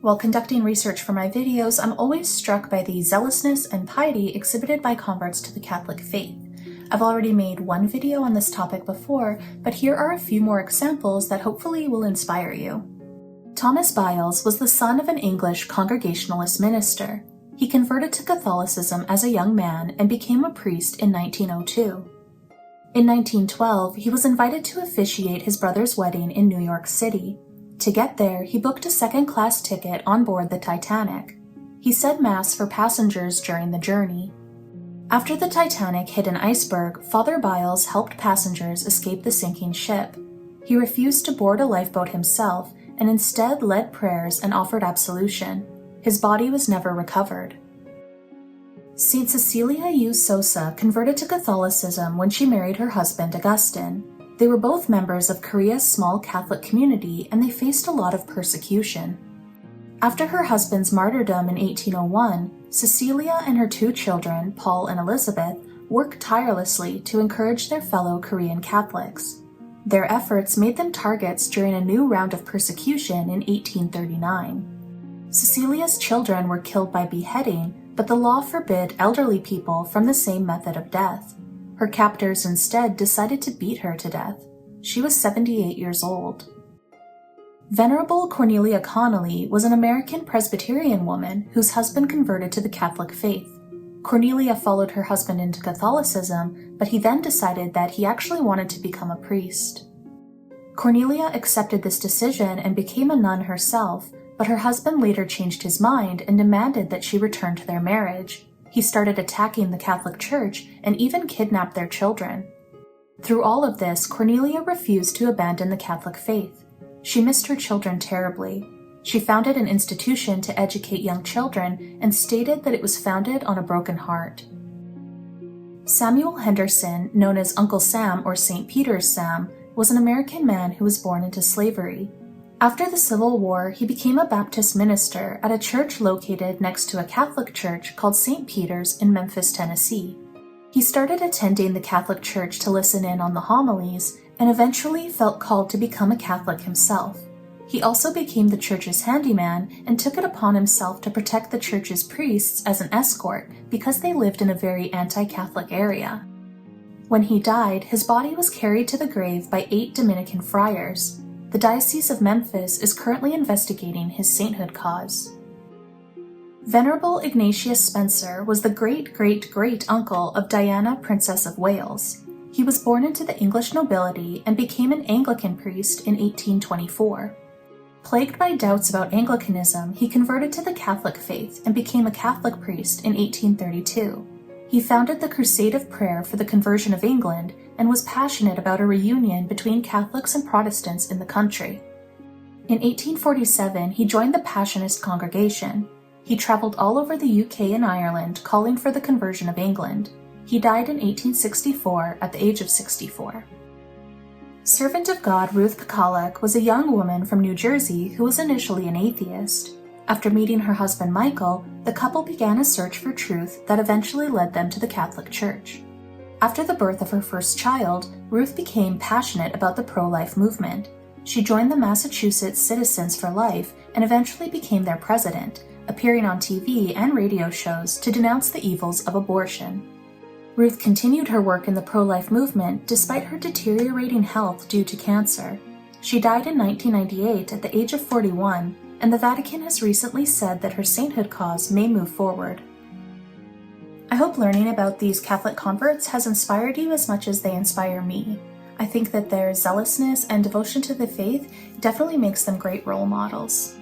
While conducting research for my videos, I'm always struck by the zealousness and piety exhibited by converts to the Catholic faith. I've already made one video on this topic before, but here are a few more examples that hopefully will inspire you. Thomas Byles was the son of an English Congregationalist minister. He converted to Catholicism as a young man and became a priest in 1902. In 1912, he was invited to officiate his brother's wedding in New York City. To get there, he booked a second-class ticket on board the Titanic. He said Mass for passengers during the journey. After the Titanic hit an iceberg, Father Byles helped passengers escape the sinking ship. He refused to board a lifeboat himself and instead led prayers and offered absolution. His body was never recovered. Saint Cecilia Yu So-sa converted to Catholicism when she married her husband Augustine. They were both members of Korea's small Catholic community, and they faced a lot of persecution. After her husband's martyrdom in 1801, Cecilia and her two children, Paul and Elizabeth, worked tirelessly to encourage their fellow Korean Catholics. Their efforts made them targets during a new round of persecution in 1839. Cecilia's children were killed by beheading, but the law forbid elderly people from the same method of death. Her captors instead decided to beat her to death. She was 78 years old. Venerable Cornelia Connelly was an American Presbyterian woman whose husband converted to the Catholic faith. Cornelia followed her husband into Catholicism, but he then decided that he actually wanted to become a priest. Cornelia accepted this decision and became a nun herself, but her husband later changed his mind and demanded that she return to their marriage. He started attacking the Catholic Church and even kidnapped their children. Through all of this, Cornelia refused to abandon the Catholic faith. She missed her children terribly. She founded an institution to educate young children and stated that it was founded on a broken heart. Samuel Henderson, known as Uncle Sam or St. Peter's Sam, was an American man who was born into slavery. After the Civil War, he became a Baptist minister at a church located next to a Catholic church called St. Peter's in Memphis, Tennessee. He started attending the Catholic Church to listen in on the homilies and eventually felt called to become a Catholic himself. He also became the church's handyman and took it upon himself to protect the church's priests as an escort because they lived in a very anti-Catholic area. When he died, his body was carried to the grave by 8 Dominican friars. The Diocese of Memphis is currently investigating his sainthood cause. Venerable Ignatius Spencer was the great-great-great-uncle of Diana, Princess of Wales. He was born into the English nobility and became an Anglican priest in 1824. Plagued by doubts about Anglicanism, he converted to the Catholic faith and became a Catholic priest in 1832. He founded the Crusade of Prayer for the Conversion of England and was passionate about a reunion between Catholics and Protestants in the country. In 1847, he joined the Passionist congregation. He traveled all over the UK and Ireland calling for the conversion of England. He died in 1864 at the age of 64. Servant of God Ruth Pakaluk was a young woman from New Jersey who was initially an atheist. After meeting her husband Michael, the couple began a search for truth that eventually led them to the Catholic Church. After the birth of her first child, Ruth became passionate about the pro-life movement. She joined the Massachusetts Citizens for Life and eventually became their president, appearing on TV and radio shows to denounce the evils of abortion. Ruth continued her work in the pro-life movement despite her deteriorating health due to cancer. She died in 1998 at the age of 41, and the Vatican has recently said that her sainthood cause may move forward. I hope learning about these Catholic converts has inspired you as much as they inspire me. I think that their zealousness and devotion to the faith definitely makes them great role models.